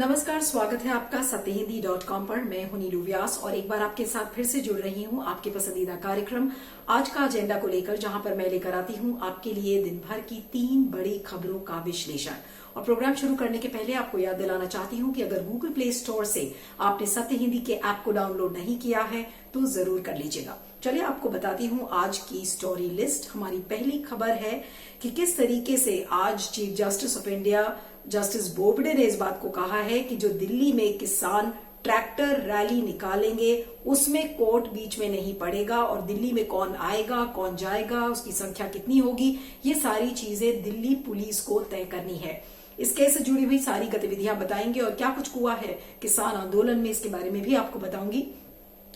नमस्कार, स्वागत है आपका सत्यहिंदी.com पर। मैं हूं नीलू व्यास और एक बार आपके साथ फिर से जुड़ रही हूं आपके पसंदीदा कार्यक्रम आज का एजेंडा को लेकर, जहां पर मैं लेकर आती हूं आपके लिए दिन भर की 3 बड़ी खबरों का विश्लेषण। और प्रोग्राम शुरू करने के पहले आपको याद दिलाना चाहती हूं कि अगर गूगल प्ले स्टोर से आपने सत्य हिंदी के ऐप को डाउनलोड नहीं किया है तो जरूर कर लीजिएगा। चलिए आपको बताती हूं आज की स्टोरी लिस्ट। हमारी पहली खबर है कि किस तरीके से आज chief justice of India justice Bobde ने इस बात को कहा है कि जो दिल्ली में किसान ट्रैक्टर रैली निकालेंगे उसमें कोर्ट बीच में नहीं पड़ेगा और दिल्ली में कौन आएगा, कौन जाएगा, उसकी संख्या कितनी होगी, ये सारी चीजें दिल्ली पुलिस को तय करनी है। इस केस से जुड़ी हुई सारी गतिविधियां बताएंगे और क्या कुछ हुआ है किसान आंदोलन में, इसके बारे में भी आपको बताऊंगी।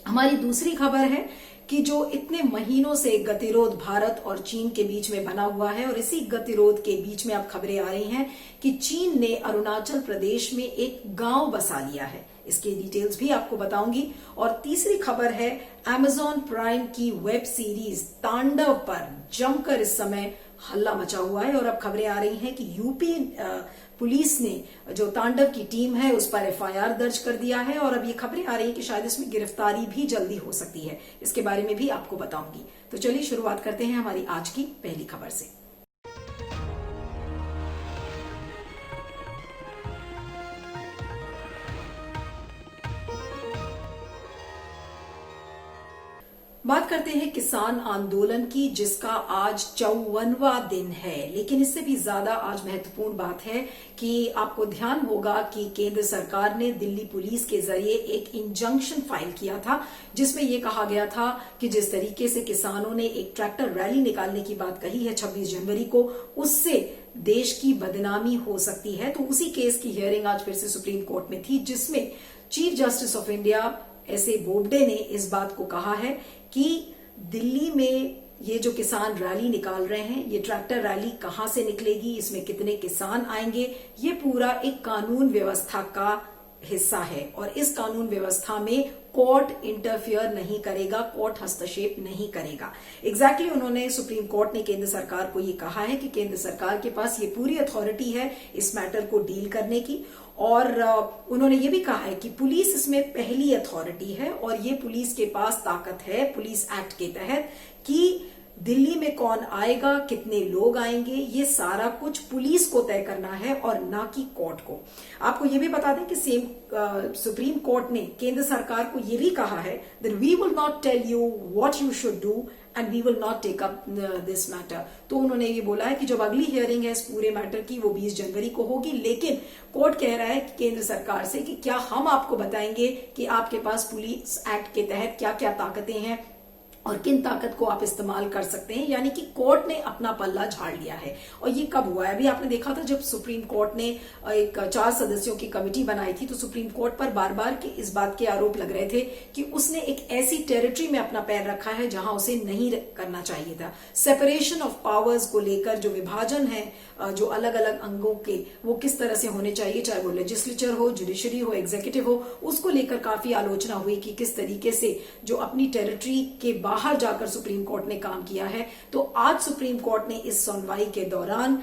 हमारी दूसरी खबर है कि जो इतने महीनों से गतिरोध भारत और चीन के बीच में बना हुआ है और इसी गतिरोध के बीच में अब खबरें आ रही हैं कि चीन ने अरुणाचल प्रदेश में एक गांव बसा लिया है। इसके डिटेल्स भी आपको बताऊंगी। और तीसरी खबर है Amazon प्राइम की वेब सीरीज तांडव पर जमकर इस समय हल्ला मचा हुआ है और अब खबरें आ रही हैं कि यूपी पुलिस ने जो तांडव की टीम है उस पर एफआईआर दर्ज कर दिया है और अब ये खबरें आ रही हैं कि शायद इसमें गिरफ्तारी भी जल्दी हो सकती है। इसके बारे में भी आपको बताऊंगी। तो चलिए शुरुआत करते हैं हमारी आज की पहली खबर से। बात करते हैं किसान आंदोलन की, जिसका आज 54वां दिन है। लेकिन इससे भी ज्यादा आज महत्वपूर्ण बात है कि आपको ध्यान होगा कि केंद्र सरकार ने दिल्ली पुलिस के जरिए एक इंजंक्शन फाइल किया था, जिसमें यह कहा गया था कि जिस तरीके से किसानों ने एक ट्रैक्टर रैली निकालने की बात कही है 26 जनवरी को, उससे देश की बदनामी हो सकती है। तो उसी केस की हियरिंग आज फिर से सुप्रीम कोर्ट में थी, जिसमें chief justice of India एस.ए. Bobde ने इस बात को कहा है कि दिल्ली में ये जो किसान रैली निकाल रहे हैं, ये ट्रैक्टर रैली कहां से निकलेगी, इसमें कितने किसान आएंगे, ये पूरा एक कानून व्यवस्था का हिस्सा है और इस कानून व्यवस्था में कोर्ट इंटरफियर नहीं करेगा, कोर्ट हस्तक्षेप नहीं करेगा। एग्जैक्टली उन्होंने सुप्रीम कोर्ट ने केंद्र सरकार को ये कहा है कि केंद्र सरकार के पास ये पूरी अथॉरिटी है इस मैटर को डील करने की। और उन्होंने ये भी कहा है कि पुलिस इसमें पहली अथॉरिटी है और ये पुलिस के पास ताकत है पुलिस एक्ट के तहत कि दिल्ली में कौन आएगा, कितने लोग आएंगे, ये सारा कुछ पुलिस को तय करना है और ना कि कोर्ट को। आपको ये भी बता दें कि सुप्रीम कोर्ट ने केंद्र सरकार को ये भी कहा है that we will not tell you what you should do and we will not take up this matter. तो उन्होंने ये बोला है कि जब अगली हियरिंग है इस पूरे मैटर की वो 20 जनवरी को होगी, लेकिन कोर्ट कह रहा है कि केंद्र सरकार से कि क्या हम आपको बताएंगे कि आपके पास पुलिस एक्ट के तहत क्या क्या ताकतें हैं और किन ताकत को आप इस्तेमाल कर सकते हैं। यानी कि कोर्ट ने अपना पल्ला झाड़ लिया है। और ये कब हुआ है? अभी आपने देखा था जब सुप्रीम कोर्ट ने एक 4 सदस्यों की कमेटी बनाई थी, तो सुप्रीम कोर्ट पर बार बार इस बात के आरोप लग रहे थे कि उसने एक ऐसी टेरिटरी में अपना पैर रखा है जहां उसे नहीं करना चाहिए था। सेपरेशन ऑफ पावर्स को लेकर जो विभाजन है, जो अलग अलग अंगों के, वो किस तरह से होने चाहिए, चाहे वो लेजिस्लेचर हो, जुडिशरी हो, एग्जीक्यूटिव हो, उसको लेकर काफी आलोचना हुई कि किस तरीके से जो अपनी टेरिटरी के बाहर जाकर सुप्रीम कोर्ट ने काम किया है। तो आज सुप्रीम कोर्ट ने इस सुनवाई के दौरान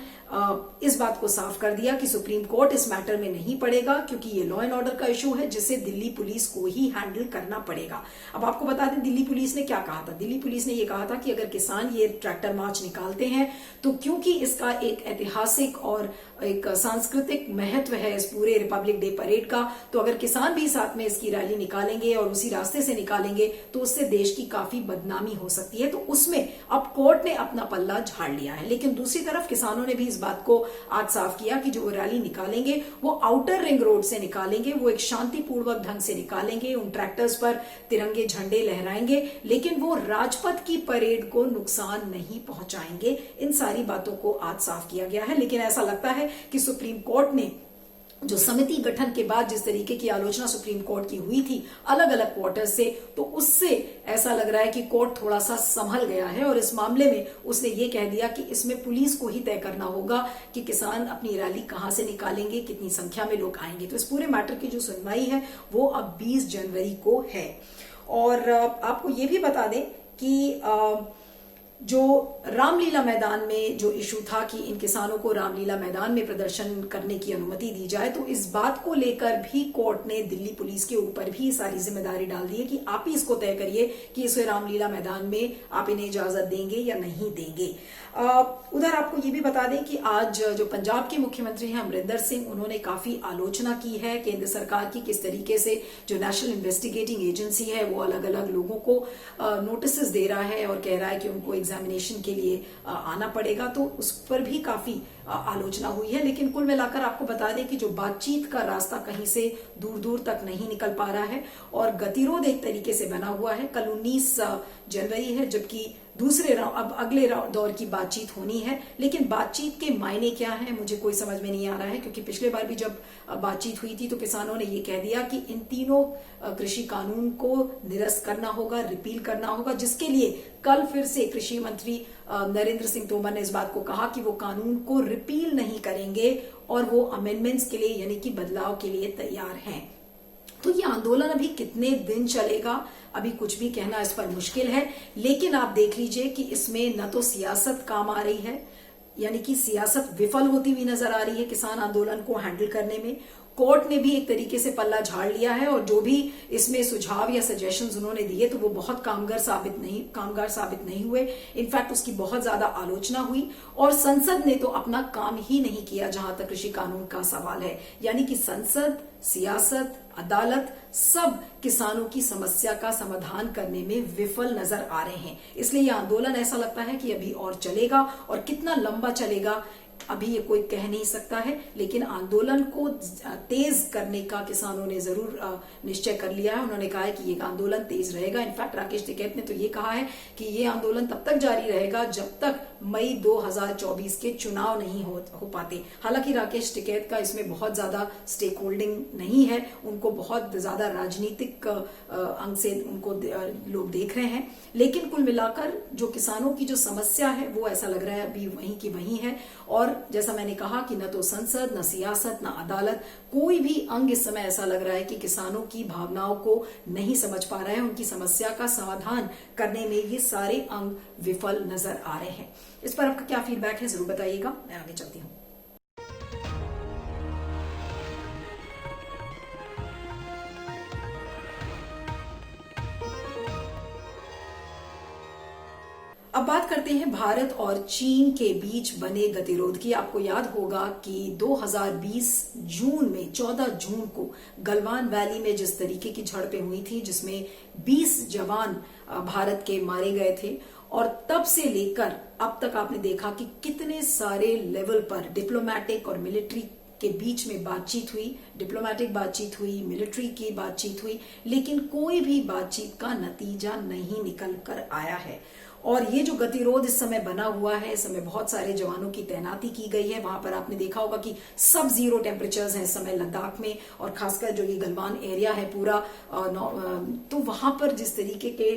इस बात को साफ कर दिया कि सुप्रीम कोर्ट इस मैटर में नहीं पड़ेगा, क्योंकि ये लॉ एंड ऑर्डर का इशू है जिसे दिल्ली पुलिस को ही हैंडल करना पड़ेगा। अब आपको बता दें दिल्ली पुलिस ने क्या कहा था। दिल्ली पुलिस ने ये कहा था कि अगर किसान ये ट्रैक्टर मार्च निकालते हैं तो क्योंकि इसका एक ऐतिहासिक और एक सांस्कृतिक महत्व है इस पूरे रिपब्लिक डे परेड का, तो अगर किसान भी साथ में इसकी रैली निकालेंगे और उसी रास्ते से निकालेंगे तो उससे देश की काफी बदनामी हो सकती है। तो उसमें अब कोर्ट ने अपना पल्ला झाड़ लिया है। लेकिन दूसरी तरफ किसानों ने भी इस बात को आज साफ किया कि जो रैली निकालेंगे वो आउटर रिंग रोड से निकालेंगे, वो एक शांतिपूर्वक ढंग से निकालेंगे, उन ट्रैक्टर्स पर तिरंगे झंडे लहराएंगे, लेकिन वो राजपथ की परेड को नुकसान नहीं पहुंचाएंगे। इन सारी बातों को आज साफ किया गया है। लेकिन ऐसा लगता है कि सुप्रीम कोर्ट ने जो समिति गठन के बाद जिस तरीके की आलोचना सुप्रीम कोर्ट की हुई थी अलग अलग क्वार्टर से, तो उससे ऐसा लग रहा है कि कोर्ट थोड़ा सा संभल गया है और इस मामले में उसने ये कह दिया कि इसमें पुलिस को ही तय करना होगा कि किसान अपनी रैली कहां से निकालेंगे, कितनी संख्या में लोग आएंगे। तो इस पूरे मैटर की जो सुनवाई है वो अब 20 जनवरी को है। और आपको ये भी बता दें कि जो रामलीला मैदान में जो इशू था कि इन किसानों को रामलीला मैदान में प्रदर्शन करने की अनुमति दी जाए, तो इस बात को लेकर भी कोर्ट ने दिल्ली पुलिस के ऊपर भी सारी जिम्मेदारी डाल दी है कि आप ही इसको तय करिए कि इसे रामलीला मैदान में आप इन्हें इजाजत देंगे या नहीं देंगे। उधर आपको ये भी बता दें कि आज जो पंजाब के मुख्यमंत्री हैं अमरिंदर सिंह, उन्होंने काफी आलोचना की है केंद्र सरकार की, किस तरीके से जो नेशनल इन्वेस्टिगेटिंग एजेंसी है वो अलग अलग लोगों को नोटिस दे रहा है और कह रहा है कि उनको एग्जामिनेशन के लिए आना पड़ेगा, तो उस पर भी काफी आलोचना हुई है। लेकिन कुल मिलाकर आपको बता दें कि जो बातचीत का रास्ता कहीं से दूर दूर तक नहीं निकल पा रहा है और गतिरोध एक तरीके से बना हुआ है। कल 19 जनवरी है, जबकि दूसरे अब अगले दौर की बातचीत होनी है, लेकिन बातचीत के मायने क्या है मुझे कोई समझ में नहीं आ रहा है, क्योंकि पिछले बार भी जब बातचीत हुई थी तो किसानों ने ये कह दिया कि इन तीनों कृषि कानून को निरस्त करना होगा, रिपील करना होगा, जिसके लिए कल फिर से कृषि मंत्री नरेंद्र सिंह तोमर ने इस बात को कहा कि वो कानून को रिपील नहीं करेंगे और वो अमेंडमेंट्स के लिए यानी कि बदलाव के लिए तैयार हैं। तो ये आंदोलन अभी कितने दिन चलेगा, अभी कुछ भी कहना इस पर मुश्किल है। लेकिन आप देख लीजिए कि इसमें न तो सियासत काम आ रही है, यानी कि सियासत विफल होती हुई नजर आ रही है किसान आंदोलन को हैंडल करने में। कोर्ट ने भी एक तरीके से पल्ला झाड़ लिया है और जो भी इसमें सुझाव या सजेशंस उन्होंने दिए तो वो बहुत कामगार साबित नहीं हुए। इनफैक्ट उसकी बहुत ज्यादा आलोचना हुई और संसद ने तो अपना काम ही नहीं किया जहां तक कृषि कानून का सवाल है। यानी कि संसद, सियासत, अदालत सब किसानों की समस्या का समाधान करने में विफल नजर आ रहे हैं। इसलिए यह आंदोलन ऐसा लगता है कि अभी और चलेगा और कितना लंबा चलेगा अभी ये कोई कह नहीं सकता है। लेकिन आंदोलन को तेज करने का किसानों ने जरूर निश्चय कर लिया है। उन्होंने कहा है कि ये आंदोलन तेज रहेगा। इनफैक्ट राकेश टिकैत ने तो ये कहा है कि ये आंदोलन तब तक जारी रहेगा जब तक मई 2024 के चुनाव नहीं हो पाते। हालांकि राकेश टिकैत का इसमें बहुत ज्यादा स्टेक होल्डिंग नहीं है, उनको बहुत ज्यादा राजनीतिक अंग से उनको लोग देख रहे हैं। लेकिन कुल मिलाकर जो किसानों की जो समस्या है वो ऐसा लग रहा है अभी वहीं की वहीं है। और जैसा मैंने कहा कि न तो संसद, न सियासत, न अदालत, कोई भी अंग इस समय ऐसा लग रहा है कि किसानों की भावनाओं को नहीं समझ पा रहा है। उनकी समस्या का समाधान करने में ये सारे अंग विफल नजर आ रहे हैं। इस पर आपका क्या फीडबैक है जरूर बताइएगा। मैं आगे चलती हूँ। अब बात करते हैं भारत और चीन के बीच बने गतिरोध की। आपको याद होगा कि 2020 जून में 14 जून को गलवान वैली में जिस तरीके की झड़पें हुई थी, जिसमें 20 जवान भारत के मारे गए थे, और तब से लेकर अब तक आपने देखा कि कितने सारे लेवल पर डिप्लोमेटिक और मिलिट्री के बीच में बातचीत हुई, डिप्लोमेटिक बातचीत हुई, मिलिट्री की बातचीत हुई, लेकिन कोई भी बातचीत का नतीजा नहीं निकल कर आया है। और ये जो गतिरोध इस समय बना हुआ है, इस समय बहुत सारे जवानों की तैनाती की गई है। वहां पर आपने देखा होगा कि सब जीरो टेम्परेचर्स हैं इस समय लद्दाख में, और खासकर जो ये गलवान एरिया है पूरा, तो वहां पर जिस तरीके के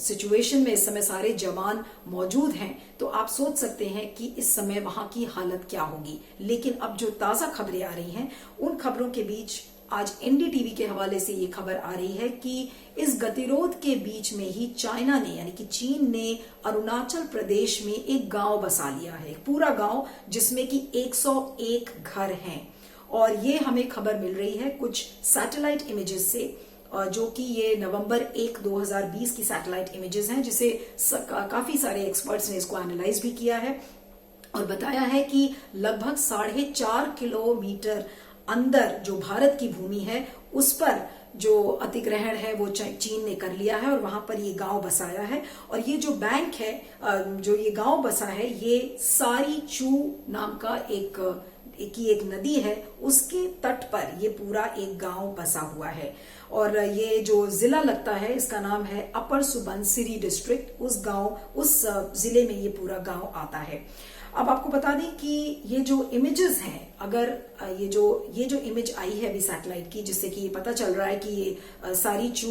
सिचुएशन में इस समय सारे जवान मौजूद हैं, तो आप सोच सकते हैं कि इस समय वहां की हालत क्या होगी। लेकिन अब जो ताजा खबरें आ रही हैं, उन खबरों के बीच आज एनडीटीवी के हवाले से ये खबर आ रही है कि इस गतिरोध के बीच में ही चाइना ने यानी कि चीन ने अरुणाचल प्रदेश में एक गांव बसा लिया है, पूरा गांव जिसमें कि 101 घर हैं। और ये हमें खबर मिल रही है कुछ सैटेलाइट इमेजेस से, जो कि ये नवंबर 1, 2020 की सैटेलाइट इमेजेस हैं, जिसे काफी सारे एक्सपर्ट्स ने इसको एनालाइज भी किया है और बताया है कि लगभग 4.5 किलोमीटर अंदर जो भारत की भूमि है उस पर जो अधिग्रहण है वो चीन ने कर लिया है और वहां पर ये गांव बसाया है। और ये जो बैंक है, जो ये गांव बसा है, ये सारी चू नाम का एक नदी है, उसके तट पर ये पूरा एक गांव बसा हुआ है। और ये जो जिला लगता है इसका नाम है अपर सुबनसिरी डिस्ट्रिक्ट। उस जिले में ये पूरा गांव आता है। अब आपको बता दें कि ये जो इमेजेस हैं, अगर ये जो इमेज आई है अभी सैटेलाइट की, जिससे कि ये पता चल रहा है कि ये सारी चू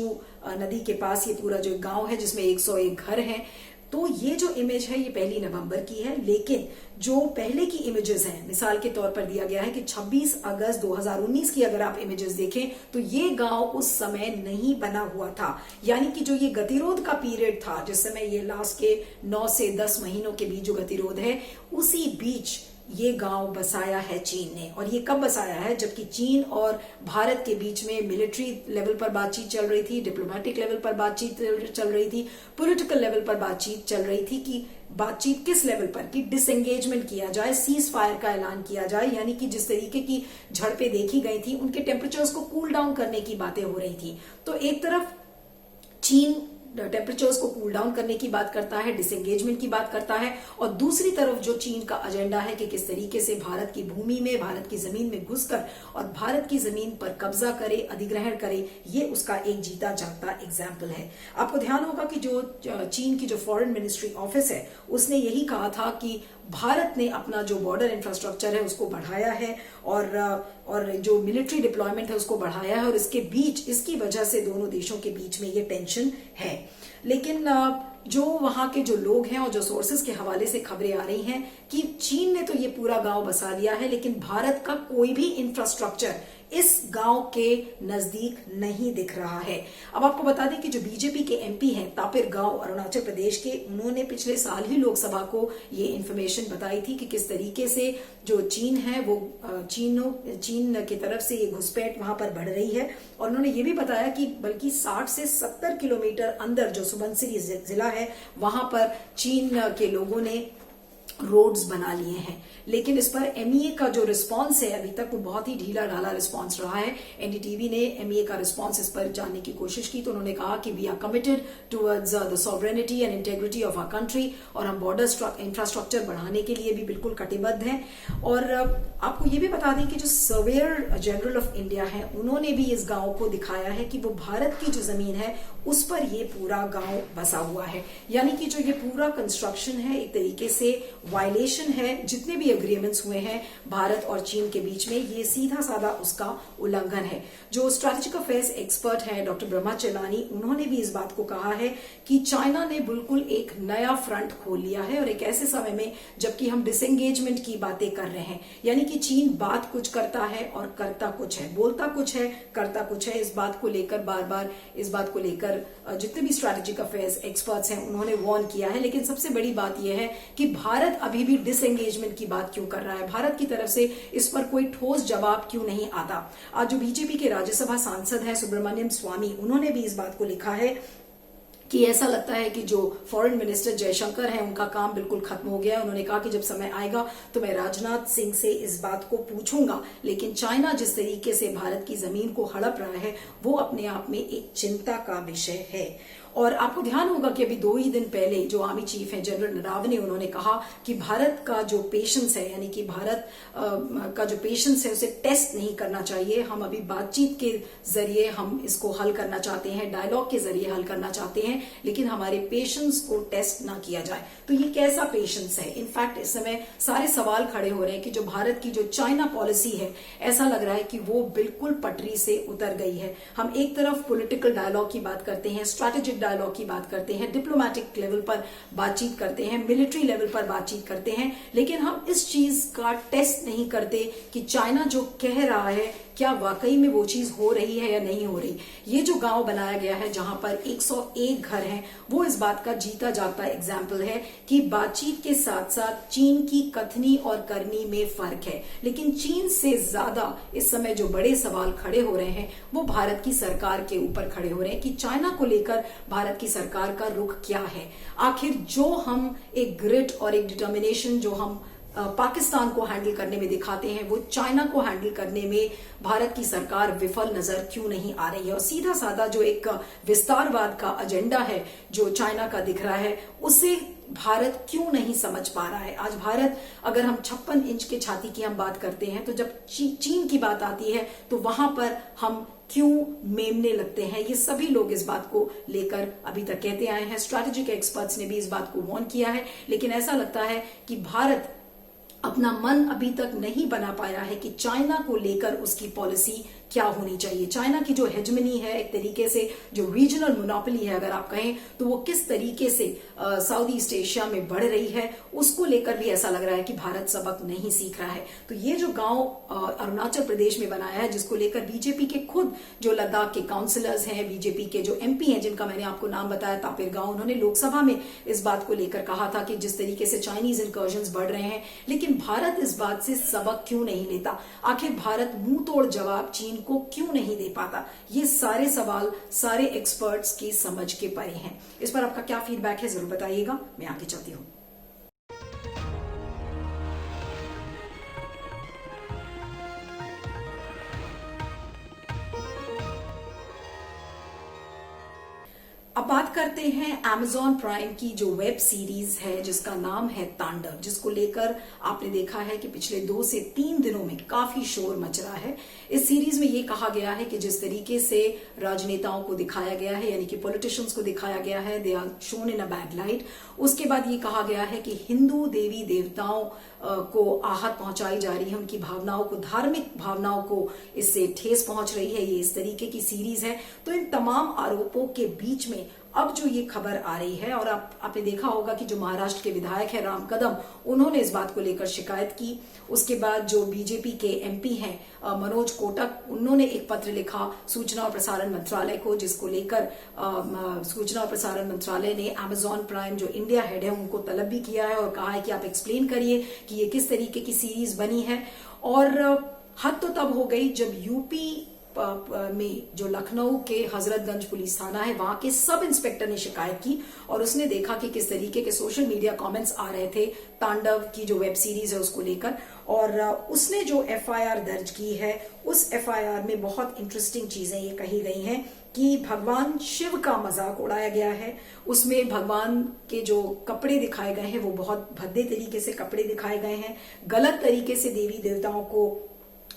नदी के पास ये पूरा जो गांव है जिसमें 101 घर हैं, तो ये जो इमेज है ये 1 नवंबर की है, लेकिन जो पहले की इमेजेस हैं, मिसाल के तौर पर दिया गया है कि 26 अगस्त 2019 की अगर आप इमेजेस देखें तो ये गांव उस समय नहीं बना हुआ था। यानी कि जो ये गतिरोध का पीरियड था, जिस समय ये लास्ट के 9 से 10 महीनों के बीच जो गतिरोध है, उसी बीच ये गांव बसाया है चीन ने। और ये कब बसाया है? जबकि चीन और भारत के बीच में मिलिट्री लेवल पर बातचीत चल रही थी, डिप्लोमेटिक लेवल पर बातचीत चल रही थी, पॉलिटिकल लेवल पर बातचीत चल रही थी कि बातचीत किस लेवल पर कि डिसएंगेजमेंट किया जाए, सीज फायर का ऐलान किया जाए। यानी कि जिस तरीके की झड़पें देखी गई थी, उनके टेम्परेचर्स को कूल डाउन करने की बातें हो रही थी। तो एक तरफ चीन टेम्परेचर्स को कूल डाउन करने की बात करता है, डिसएंगेजमेंट की बात करता है, और दूसरी तरफ जो चीन का एजेंडा है कि किस तरीके से भारत की भूमि में, भारत की जमीन में घुसकर और भारत की जमीन पर कब्जा करे, अधिग्रहण करे, ये उसका एक जीता जागता एग्जाम्पल है। आपको ध्यान होगा कि जो चीन की जो फॉरेन मिनिस्ट्री ऑफिस है, उसने यही कहा था कि भारत ने अपना जो बॉर्डर इंफ्रास्ट्रक्चर है उसको बढ़ाया है और जो मिलिट्री डिप्लॉयमेंट है उसको बढ़ाया है, और इसके बीच, इसकी वजह से दोनों देशों के बीच में ये टेंशन है। लेकिन जो वहां के जो लोग हैं और जो सोर्सेज के हवाले से खबरें आ रही हैं कि चीन ने तो ये पूरा गांव बसा लिया है, लेकिन भारत का कोई भी इंफ्रास्ट्रक्चर इस गांव के नजदीक नहीं दिख रहा है। अब आपको बता दें कि जो बीजेपी के एमपी हैं तापिर गांव, अरुणाचल प्रदेश के, उन्होंने पिछले साल ही लोकसभा को ये इंफॉर्मेशन बताई थी कि किस तरीके से जो चीन है वो चीन की तरफ से ये घुसपैठ वहां पर बढ़ रही है। और उन्होंने ये भी बताया कि बल्कि 60 से 70 किलोमीटर अंदर जो सुबनसिरी जिला है, वहां पर चीन के लोगों ने रोड्स बना लिए हैं। लेकिन इस पर एमईए का जो रिस्पांस है अभी तक वो बहुत ही ढीला ढाला रिस्पांस रहा है। एनडीटीवी ने एमईए का रिस्पांस इस पर जानने की कोशिश की तो उन्होंने कहा कि we are committed towards the sovereignty and integrity of our country, और हम बॉर्डर इंफ्रास्ट्रक्चर बढ़ाने के लिए भी बिल्कुल कटिबद्ध हैं। और आपको ये भी बता दें कि जो सर्वेयर जनरल ऑफ इंडिया है, उन्होंने भी इस गांव को दिखाया है कि वो भारत की जो जमीन है उस पर ये पूरा गांव बसा हुआ है। यानी कि जो ये पूरा कंस्ट्रक्शन है एक तरीके से वायलेशन है, जितने भी एग्रीमेंट्स हुए हैं भारत और चीन के बीच में, ये सीधा साधा उसका उल्लंघन है। जो स्ट्रैटेजिक अफेयर्स एक्सपर्ट हैं डॉक्टर ब्रह्मा चेलानी, उन्होंने भी इस बात को कहा है कि चाइना ने बिल्कुल एक नया फ्रंट खोल लिया है, और एक ऐसे समय में जबकि हम डिसएंगेजमेंट की बातें कर रहे हैं। यानी कि चीन बात कुछ करता है और करता कुछ है, बोलता कुछ है, करता कुछ है। इस बात को लेकर बार बार इस बात को लेकर जितने भी स्ट्रैटेजिक अफेयर्स एक्सपर्ट्स हैं उन्होंने वार्न किया है। लेकिन सबसे बड़ी बात यह है कि भारत अभी भी डिसएंगेजमेंट की बात क्यों कर रहा है, भारत की तरफ से इस पर कोई ठोस जवाब क्यों नहीं आता। आज जो बीजेपी के राज्यसभा सांसद हैं सुब्रमण्यम स्वामी, उन्होंने भी इस बात को लिखा है कि ऐसा लगता है कि जो फॉरेन मिनिस्टर जयशंकर हैं उनका काम बिल्कुल खत्म हो गया है। उन्होंने कहा कि जब समय आएगा तो मैं राजनाथ सिंह से इस बात को पूछूंगा, लेकिन चाइना जिस तरीके से भारत की जमीन को हड़प रहा है वो अपने आप में एक चिंता का विषय है। और आपको ध्यान होगा कि अभी 2 ही दिन पहले जो आर्मी चीफ हैं जनरल नरावने, उन्होंने कहा कि भारत का जो पेशेंस है, यानी कि भारत का जो पेशेंस है उसे टेस्ट नहीं करना चाहिए। हम अभी बातचीत के जरिए हम इसको हल करना चाहते हैं, डायलॉग के जरिए हल करना चाहते हैं, लेकिन हमारे पेशेंस को टेस्ट ना किया जाए। तो ये कैसा पेशेंस है? इनफैक्ट इस समय सारे सवाल खड़े हो रहे हैं कि जो भारत की जो चाइना पॉलिसी है, ऐसा लग रहा है कि वो बिल्कुल पटरी से उतर गई है। हम एक तरफ पॉलिटिकल डायलॉग की बात करते हैं, स्ट्रैटेजिक डायलॉग की बात करते हैं, डिप्लोमेटिक लेवल पर बातचीत करते हैं, मिलिट्री लेवल पर बातचीत करते हैं, लेकिन हम इस चीज का टेस्ट नहीं करते कि चाइना जो कह रहा है क्या वाकई में वो चीज हो रही है या नहीं हो रही। ये जो गांव बनाया गया है जहां पर 101 घर हैं, वो इस बात का जीता जागता एग्जाम्पल है कि बातचीत के साथ साथ चीन की कथनी और करनी में फर्क है। लेकिन चीन से ज्यादा इस समय जो बड़े सवाल खड़े हो रहे हैं वो भारत की सरकार के ऊपर खड़े हो रहे हैं कि चाइना को लेकर भारत की सरकार का रुख क्या है। आखिर जो हम एक ग्रिट और एक डिटर्मिनेशन जो हम पाकिस्तान को हैंडल करने में दिखाते हैं, वो चाइना को हैंडल करने में भारत की सरकार विफल नजर क्यों नहीं आ रही है। और सीधा साधा जो एक विस्तारवाद का एजेंडा है जो चाइना का दिख रहा है, उसे भारत क्यों नहीं समझ पा रहा है। आज भारत, अगर हम 56 इंच के छाती की हम बात करते हैं, तो जब चीन की बात आती है तो वहां पर हम क्यों मेमने लगते हैं। ये सभी लोग इस बात को लेकर अभी तक कहते आए हैं। स्ट्रैटेजिक एक्सपर्ट्स ने भी इस बात को वार्न किया है, लेकिन ऐसा लगता है कि भारत अपना मन अभी तक नहीं बना पाया है कि चाइना को लेकर उसकी पॉलिसी क्या होनी चाहिए। चाइना की जो हेजमनी है, एक तरीके से जो रीजनल मोनोपोली है अगर आप कहें, तो वो किस तरीके से साउथ ईस्ट एशिया में बढ़ रही है, उसको लेकर भी ऐसा लग रहा है कि भारत सबक नहीं सीख रहा है। तो ये जो गांव अरुणाचल प्रदेश में बनाया है, जिसको लेकर बीजेपी के खुद जो लद्दाख के काउंसिलर्स हैं, बीजेपी के जो एमपी हैं, जिनका मैंने आपको नाम बताया तापिर गांव, उन्होंने लोकसभा में इस बात को लेकर कहा था कि जिस तरीके से चाइनीज इंकर्जन्स बढ़ रहे हैं, लेकिन भारत इस बात से सबक क्यों नहीं लेता? आखिर भारत मुंह तोड़ जवाब चीन को क्यों नहीं दे पाता? ये सारे सवाल सारे एक्सपर्ट्स की समझ के परे हैं। इस पर आपका क्या फीडबैक है जरूर बताइएगा। मैं आगे चलती हूं। अब बात करते हैं Amazon प्राइम की जो वेब सीरीज है जिसका नाम है तांडव, जिसको लेकर आपने देखा है कि पिछले 2 से 3 दिनों में काफी शोर मच रहा है। इस सीरीज में ये कहा गया है कि जिस तरीके से राजनेताओं को दिखाया गया है, यानी कि पॉलिटिशियंस को दिखाया गया है, they are shown in a bad light. उसके बाद ये कहा गया है कि हिंदू देवी देवताओं को आहत पहुंचाई जा रही है, उनकी भावनाओं को, धार्मिक भावनाओं को इससे ठेस पहुंच रही है। ये इस तरीके की सीरीज है। तो इन तमाम आरोपों के बीच में अब जो ये खबर आ रही है, और आपने देखा होगा कि जो महाराष्ट्र के विधायक है राम कदम, उन्होंने इस बात को लेकर शिकायत की। उसके बाद जो बीजेपी के एमपी हैं मनोज कोटक, उन्होंने एक पत्र लिखा सूचना और प्रसारण मंत्रालय को, जिसको लेकर सूचना और प्रसारण मंत्रालय ने Amazon प्राइम जो इंडिया हेड है उनको तलब भी किया है और कहा है कि आप एक्सप्लेन करिए कि ये किस तरीके की सीरीज बनी है। और हद तो तब हो गई जब यूपी में जो लखनऊ के हजरतगंज पुलिस थाना है, वहां के सब इंस्पेक्टर ने शिकायत की और उसने देखा कि किस तरीके के सोशल मीडिया कमेंट्स आ रहे थे तांडव की जो वेब सीरीज है उसको लेकर। और उसने जो एफआईआर दर्ज की है, उस एफआईआर में बहुत इंटरेस्टिंग चीजें ये कही गई हैं कि भगवान शिव का मजाक उड़ाया गया है। उसमें भगवान के जो कपड़े दिखाए गए हैं वो बहुत भद्दे तरीके से कपड़े दिखाए गए हैं। गलत तरीके से देवी देवताओं को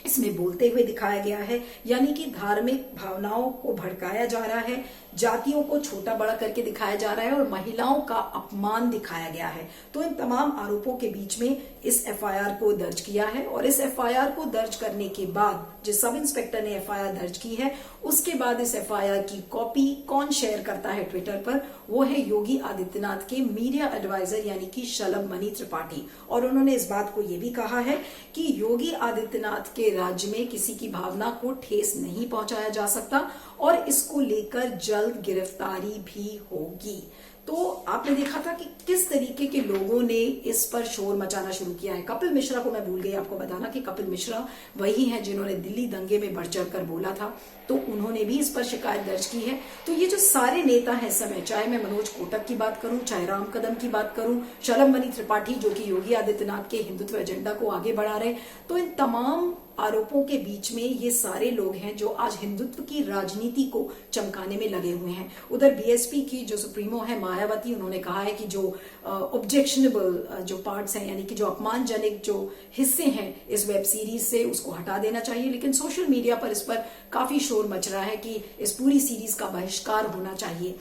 इसमें बोलते हुए दिखाया गया है, यानी कि धार्मिक भावनाओं को भड़काया जा रहा है, जातियों को छोटा बड़ा करके दिखाया जा रहा है और महिलाओं का अपमान दिखाया गया है। तो इन तमाम आरोपों के बीच में इस एफआईआर को दर्ज किया है। और इस एफआईआर को दर्ज करने के बाद जिस सब इंस्पेक्टर ने एफआईआर दर्ज की है, उसके बाद इस एफआईआर की कॉपी कौन शेयर करता है ट्विटर पर? वो है योगी आदित्यनाथ के मीडिया एडवाइजर यानी कि शलभ मणि त्रिपाठी। और उन्होंने इस बात को ये भी कहा है कि योगी आदित्यनाथ के राज्य में किसी की भावना को ठेस नहीं पहुंचाया जा सकता और इसको लेकर जल्द गिरफ्तारी भी होगी। तो आपने देखा था कि किस तरीके के लोगों ने इस पर शोर मचाना शुरू किया है। कपिल मिश्रा को मैं भूल गई आपको बताना कि कपिल मिश्रा वही हैं जिन्होंने दिल्ली दंगे में बढ़ चढ़कर बोला था, तो उन्होंने भी इस पर शिकायत दर्ज की है। तो ये जो सारे नेता हैं इस समय, चाहे मैं मनोज कोटक की बात करूं, चाहे राम कदम की बात करूं, शलभ मणि त्रिपाठी जो कि योगी आदित्यनाथ के हिंदुत्व एजेंडा को आगे बढ़ा रहे, तो इन तमाम आरोपों के बीच में ये सारे लोग हैं जो आज हिंदुत्व की राजनीति को चमकाने में लगे हुए हैं। उधर बीएसपी की जो सुप्रीमो है मायावती, उन्होंने कहा है कि जो ऑब्जेक्शनेबल जो पार्ट्स हैं, यानी कि जो अपमानजनक जो हिस्से हैं इस वेब सीरीज से, उसको हटा देना चाहिए। लेकिन सोशल मीडिया पर इस पर काफी शोर मच रहा है कि इस पूरी सीरीज का बहिष्कार होना चाहिए।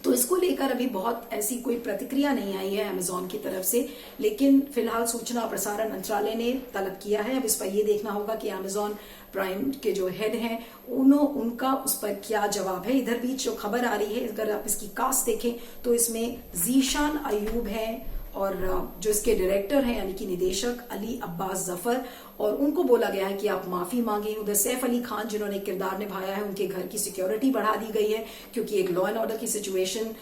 तो इसको लेकर अभी बहुत ऐसी कोई प्रतिक्रिया नहीं आई है Amazon की तरफ से, लेकिन फिलहाल सूचना और प्रसारण मंत्रालय ने तलब किया है। अब इस पर यह देखना होगा कि Amazon प्राइम के जो हेड हैं उनका उस पर क्या जवाब है। इधर बीच जो खबर आ रही है, अगर आप इसकी कास्ट देखें तो इसमें जीशान अयूब है और जो इसके डायरेक्टर हैं यानी कि निदेशक अली अब्बास जफर, और उनको बोला गया है कि आप माफी मांगे। उधर सैफ अली खान जिन्होंने किरदार निभाया है, उनके घर की सिक्योरिटी बढ़ा दी गई है क्योंकि एक लॉ एंड ऑर्डर की सिचुएशन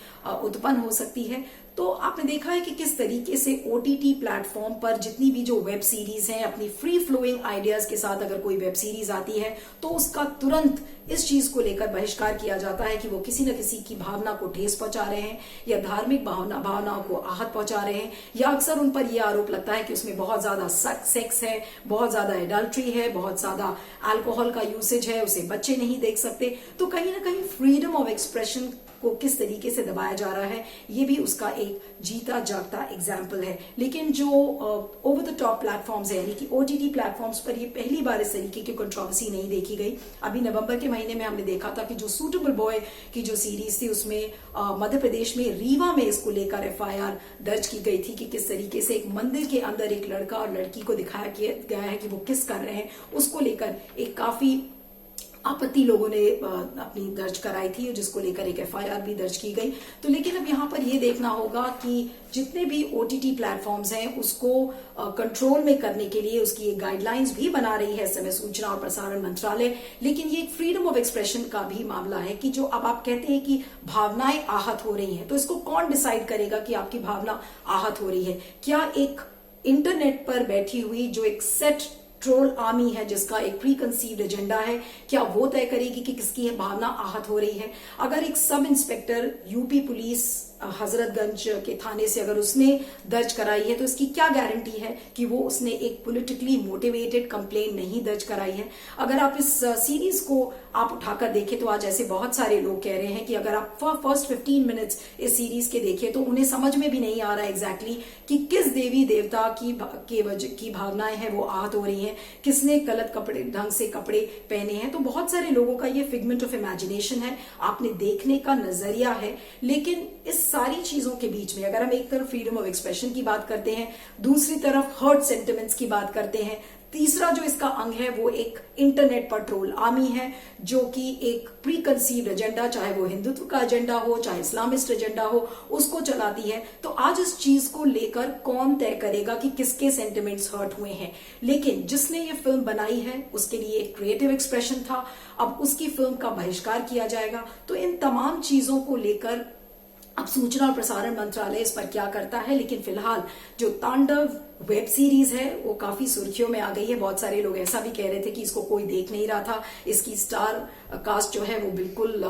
उत्पन्न हो सकती है। तो आपने देखा है कि किस तरीके से ओटीटी प्लेटफॉर्म पर जितनी भी जो वेब सीरीज हैं, अपनी फ्री फ्लोइंग आइडियाज के साथ अगर कोई वेब सीरीज आती है तो उसका तुरंत इस चीज को लेकर बहिष्कार किया जाता है कि वो किसी न किसी की भावना को ठेस पहुंचा रहे हैं या धार्मिक भावनाओं को आहत पहुंचा रहे हैं, या अक्सर उन पर यह आरोप लगता है कि उसमें बहुत ज्यादा सेक्स है, बहुत ज्यादा एडल्ट्री है, बहुत ज्यादा अल्कोहल का यूसेज है, उसे बच्चे नहीं देख सकते। तो कहीं ना कहीं फ्रीडम ऑफ एक्सप्रेशन को किस तरीके से दबाया जा रहा है, ये भी उसका एक जीता जागता एग्जाम्पल है। लेकिन जो ओवर द टॉप प्लेटफॉर्म्स है यानी कि ओटीटी प्लेटफॉर्म्स पर ये पहली बार इस तरीके की कंट्रोवर्सी नहीं देखी गई। अभी नवंबर के महीने में हमने देखा था कि जो सूटेबल बॉय की जो सीरीज थी उसमें मध्य प्रदेश में रीवा में इसको लेकर एफआईआर दर्ज की गई थी कि किस तरीके से एक मंदिर के अंदर एक लड़का और लड़की को दिखाया गया है कि वो किस कर रहे हैं, उसको लेकर एक काफी आपत्ति लोगों ने अपनी दर्ज कराई थी, जिसको लेकर एक एफआईआर भी दर्ज की गई। तो लेकिन अब यहाँ पर ये देखना होगा कि जितने भी ओटीटी प्लेटफॉर्म्स हैं उसको कंट्रोल में करने के लिए उसकी एक गाइडलाइंस भी बना रही है समय सूचना और प्रसारण मंत्रालय। लेकिन ये एक फ्रीडम ऑफ एक्सप्रेशन का भी मामला है कि जो अब आप कहते हैं कि भावनाएं आहत हो रही हैं, तो इसको कौन डिसाइड करेगा कि आपकी भावना आहत हो रही है? क्या एक इंटरनेट पर बैठी हुई जो एक सेट ट्रोल आर्मी है जिसका एक प्री कंसीव्ड एजेंडा है, क्या वो तय करेगी कि किसकी भावना आहत हो रही है? अगर एक sub inspector UP police Hazratganj के थाने से अगर उसने दर्ज कराई है तो इसकी क्या गारंटी है कि वो उसने एक पॉलिटिकली मोटिवेटेड कंप्लेन नहीं दर्ज कराई है? अगर आप इस सीरीज को आप उठाकर देखें तो आज ऐसे बहुत सारे लोग कह रहे हैं कि अगर आप फर्स्ट 15 मिनट्स इस सीरीज के देखें तो उन्हें समझ में भी नहीं आ रहा एग्जैक्टली कि किस देवी देवता की भावनाएं हैं वो आहत हो रही हैं, किसने गलत कपड़े ढंग से कपड़े पहने हैं। तो बहुत सारे लोगों का ये फिगमेंट ऑफ इमेजिनेशन है, आपने देखने का नजरिया है। लेकिन इस सारी चीजों के बीच में अगर हम एक तरफ फ्रीडम ऑफ एक्सप्रेशन की बात करते हैं, दूसरी तरफ हर्ट सेंटिमेंट्स की बात करते हैं, तीसरा जो इसका अंग है वो एक इंटरनेट पर ट्रोल आर्मी है जो कि एक प्री कंसीव्ड एजेंडा, चाहे वो हिंदुत्व का एजेंडा हो चाहे इस्लामिस्ट एजेंडा हो, उसको चलाती है। तो आज इस चीज को लेकर कौन तय करेगा कि किसके सेंटिमेंट्स हर्ट हुए हैं? लेकिन जिसने ये फिल्म बनाई है उसके लिए एक क्रिएटिव एक्सप्रेशन था, अब उसकी फिल्म का बहिष्कार किया जाएगा। तो इन तमाम चीजों को लेकर अब सूचना और प्रसारण मंत्रालय इस पर क्या करता है। लेकिन फिलहाल जो तांडव वेब सीरीज है वो काफी सुर्खियों में आ गई है। बहुत सारे लोग ऐसा भी कह रहे थे कि इसको कोई देख नहीं रहा था, इसकी स्टार कास्ट जो है वो बिल्कुल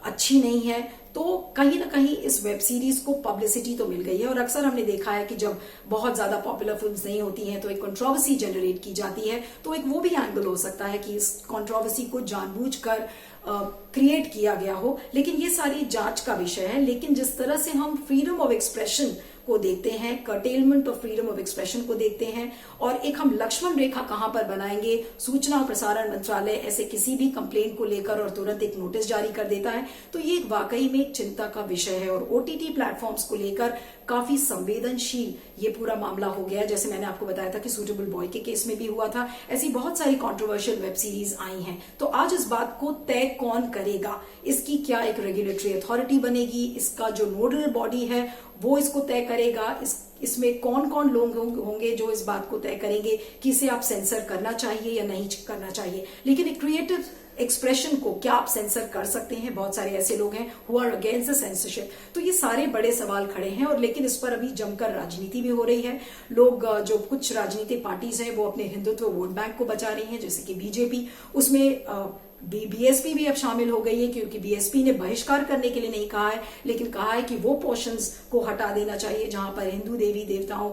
अच्छी नहीं है। तो कहीं ना कहीं इस वेब सीरीज को पब्लिसिटी तो मिल गई है और अक्सर हमने देखा है कि जब बहुत ज्यादा पॉपुलर फिल्म्स नहीं होती हैं तो एक कंट्रोवर्सी जनरेट की जाती है। तो एक वो भी एंगल हो सकता है कि इस कंट्रोवर्सी को जानबूझकर क्रिएट किया गया हो। लेकिन ये सारी जांच का विषय है। लेकिन जिस तरह से हम फ्रीडम ऑफ एक्सप्रेशन को देखते हैं, curtailment of freedom of expression को देखते हैं और एक हम लक्ष्मण रेखा कहां पर बनाएंगे, सूचना और प्रसारण मंत्रालय ऐसे किसी भी कंप्लेंट को लेकर और तुरंत एक नोटिस जारी कर देता है, तो ये वाकई में एक चिंता का विषय है। और ओटीटी प्लेटफॉर्म्स को लेकर काफी संवेदनशील ये पूरा मामला हो गया है। जैसे मैंने आपको बताया था कि सूटेबल बॉय के केस में भी हुआ था, ऐसी बहुत सारी कंट्रोवर्शियल वेब सीरीज आई हैं। तो आज इस बात को तय कौन करेगा, इसकी क्या एक रेगुलेटरी अथॉरिटी बनेगी, इसका जो नोडल बॉडी है वो इसको तय करेगा, इसमें कौन कौन लोग होंगे जो इस बात को तय करेंगे कि इसे आप सेंसर करना चाहिए या नहीं करना चाहिए। लेकिन एक क्रिएटिव एक्सप्रेशन को क्या आप सेंसर कर सकते हैं? बहुत सारे ऐसे लोग हैं who are against the censorship. तो ये सारे बड़े सवाल खड़े हैं और लेकिन इस पर अभी जमकर राजनीति भी हो रही है। लोग जो कुछ राजनीतिक पार्टीज हैं वो अपने हिंदुत्व वोट बैंक को बचा रही हैं, जैसे कि बीजेपी, उसमें बीएसपी भी अब शामिल हो गई है क्योंकि बीएसपी ने बहिष्कार करने के लिए नहीं कहा है, लेकिन कहा है कि वो पोर्शंस को हटा देना चाहिए जहां पर हिंदू देवी देवताओं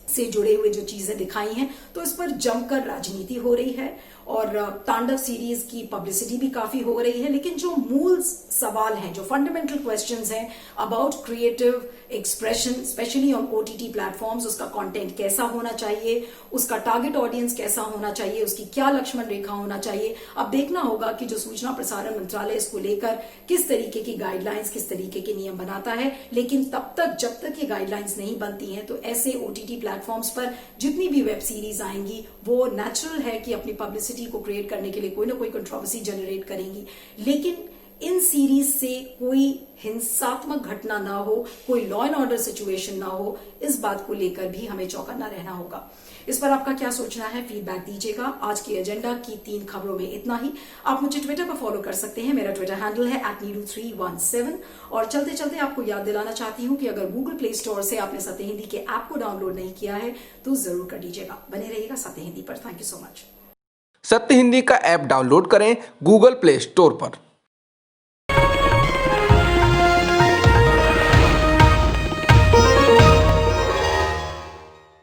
से जुड़े हुए जो चीजें दिखाई हैं। तो इस पर जमकर राजनीति हो रही है और तांडव सीरीज की पब्लिसिटी भी काफी हो रही है। लेकिन जो मूल सवाल हैं, जो फंडामेंटल क्वेश्चंस हैं about creative expression specially on OTT platforms, उसका कंटेंट कैसा होना चाहिए, उसका टारगेट ऑडियंस कैसा होना चाहिए, उसकी क्या लक्ष्मण रेखा होना चाहिए, अब देखना होगा कि जो सूचना प्रसारण मंत्रालय इसको लेकर किस तरीके की गाइडलाइंस, किस तरीके के नियम बनाता है। लेकिन तब तक जब तक ये गाइडलाइंस नहीं बनती हैं तो ऐसे ओटीटी प्लेटफॉर्म्स पर जितनी भी वेब सीरीज आएंगी वो नेचुरल है कि अपनी पब्लिसिटी को क्रिएट करने के लिए कोई ना कोई कंट्रोवर्सी जनरेट करेंगी। लेकिन इन सीरीज से कोई हिंसात्मक घटना ना हो, कोई लॉ एंड ऑर्डर सिचुएशन ना हो, इस बात को लेकर भी हमें चौकन्ना रहना होगा। इस पर आपका क्या सोचना है, फीडबैक दीजिएगा। आज की एजेंडा की 3 खबरों में इतना ही। आप मुझे ट्विटर पर फॉलो कर सकते हैं, मेरा ट्विटर हैंडल है @needu317। और चलते चलते आपको याद दिलाना चाहती हूं कि अगर गूगल प्ले स्टोर से आपने सत्य हिंदी के ऐप को डाउनलोड नहीं किया है तो जरूर कर लीजिएगा। बने रहिएगा सत्य हिंदी पर। Thank you so much. सत्य हिंदी का ऐप डाउनलोड करें गूगल प्ले स्टोर पर।